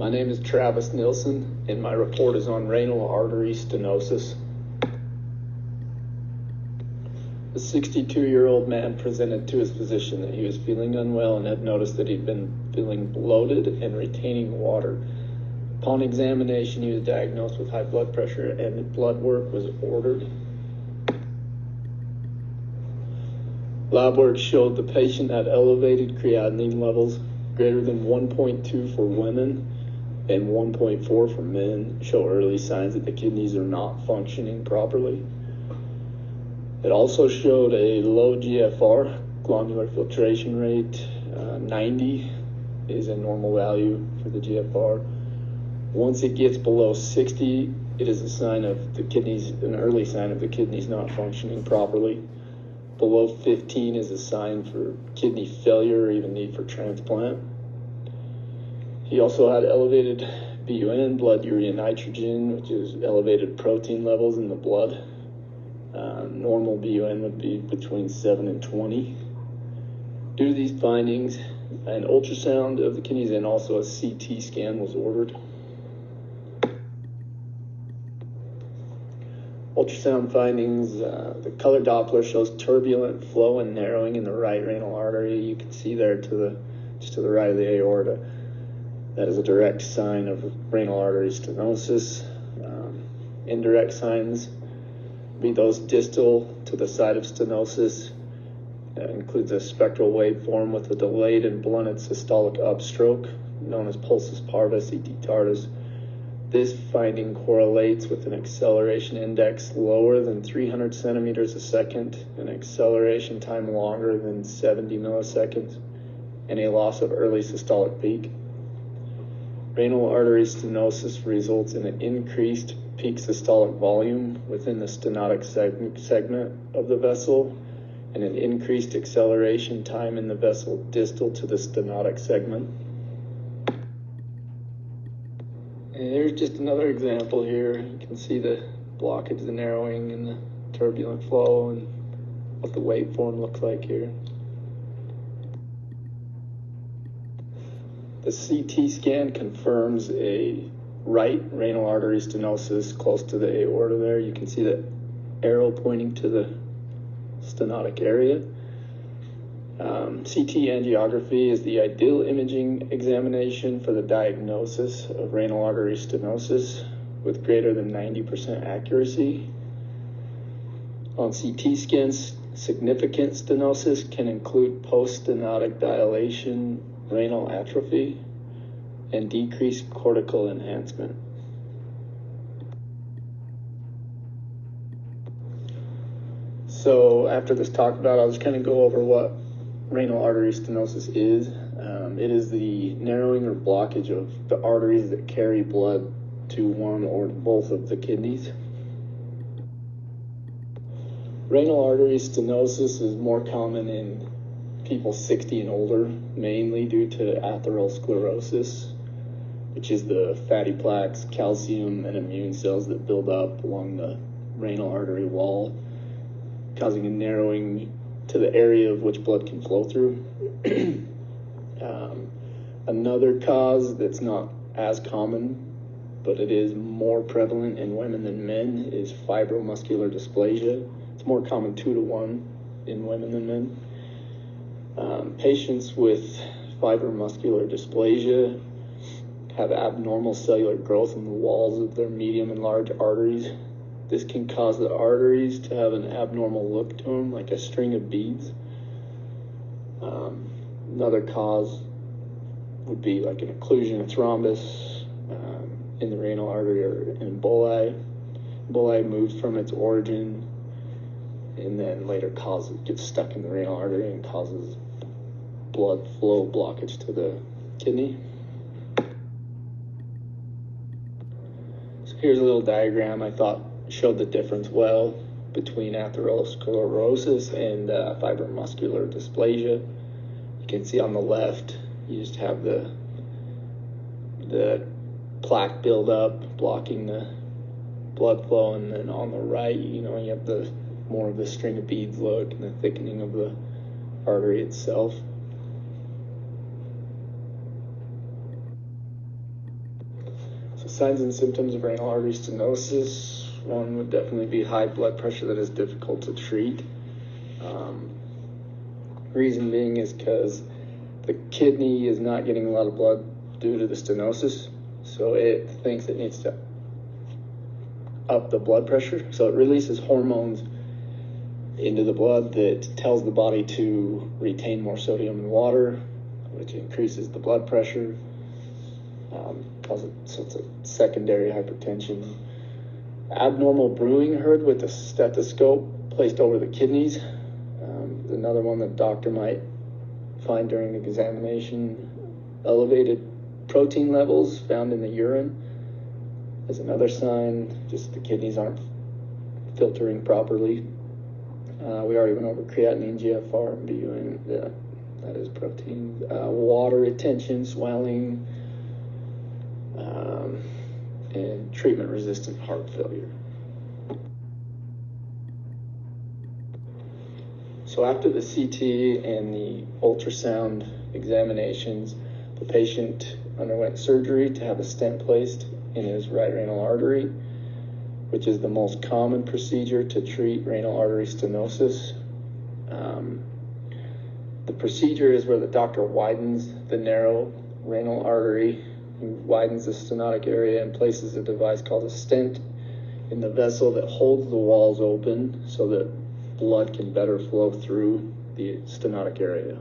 My name is Travis Nilsson, and my report is on renal artery stenosis. A 62-year-old man presented to his physician that he was feeling unwell and had noticed that he'd been feeling bloated and retaining water. Upon examination, he was diagnosed with high blood pressure and blood work was ordered. Lab work showed the patient had elevated creatinine levels greater than 1.2 for women and 1.4 for men, show early signs that the kidneys are not functioning properly. It also showed a low GFR, glomerular filtration rate. 90 is a normal value for the GFR. Once it gets below 60, it is a sign of the kidneys, an early sign of the kidneys not functioning properly. Below 15 is a sign for kidney failure or even need for transplant. He also had elevated BUN, blood urea nitrogen, which is elevated protein levels in the blood. Normal BUN would be between 7 and 20. Due to these findings, an ultrasound of the kidneys and also a CT scan was ordered. Ultrasound findings, the color Doppler shows turbulent flow and narrowing in the right renal artery. You can see there just to the right of the aorta. That is a direct sign of renal artery stenosis. Indirect signs be those distal to the site of stenosis. That includes a spectral waveform with a delayed and blunted systolic upstroke, known as pulsus parva, CT tardus. This finding correlates with an acceleration index lower than 300 centimeters a second, an acceleration time longer than 70 milliseconds, and a loss of early systolic peak. Renal artery stenosis results in an increased peak systolic volume within the stenotic segment of the vessel and an increased acceleration time in the vessel distal to the stenotic segment. And here's just another example here. You can see the blockage, the narrowing, and the turbulent flow, and what the waveform looks like here. The CT scan confirms a right renal artery stenosis close to the aorta there. You can see the arrow pointing to the stenotic area. CT angiography is the ideal imaging examination for the diagnosis of renal artery stenosis with greater than 90% accuracy. On CT scans, significant stenosis can include post-stenotic dilation, renal atrophy, and decreased cortical enhancement. So after this talk about, I'll just kind of go over what renal artery stenosis is. It is the narrowing or blockage of the arteries that carry blood to one or both of the kidneys. Renal artery stenosis is more common in people 60 and older, mainly due to atherosclerosis, which is the fatty plaques, calcium, and immune cells that build up along the renal artery wall, causing a narrowing to the area of which blood can flow through. Another cause that's not as common, but it is more prevalent in women than men, is fibromuscular dysplasia. It's more common 2 to 1 in women than men. Patients with fibromuscular dysplasia have abnormal cellular growth in the walls of their medium and large arteries. This can cause the arteries to have an abnormal look to them, like a string of beads. Another cause would be like an occlusion, a thrombus in the renal artery, or an emboli. Emboli moves from its origin and then later gets stuck in the renal artery and causes blood flow blockage to the kidney. So here's a little diagram I thought showed the difference well between atherosclerosis and fibromuscular dysplasia. You can see on the left, you just have the plaque buildup blocking the blood flow, and then on the right, you have the more of the string of beads look and the thickening of the artery itself. Signs and symptoms of renal artery stenosis. One would definitely be high blood pressure that is difficult to treat. Reason being is because the kidney is not getting a lot of blood due to the stenosis, so it thinks it needs to up the blood pressure. So it releases hormones into the blood that tells the body to retain more sodium in water, which increases the blood pressure. So it's a secondary hypertension. Abnormal brewing heard with a stethoscope placed over the kidneys. Another one that doctor might find during the examination. Elevated protein levels found in the urine is another sign, just the kidneys aren't filtering properly. We already went over creatinine, GFR, and BUN. That is protein. Water retention, swelling, and treatment-resistant heart failure. So after the CT and the ultrasound examinations, the patient underwent surgery to have a stent placed in his right renal artery, which is the most common procedure to treat renal artery stenosis. The procedure is where the doctor widens the narrow renal artery, widens the stenotic area, and places a device called a stent in the vessel that holds the walls open so that blood can better flow through the stenotic area.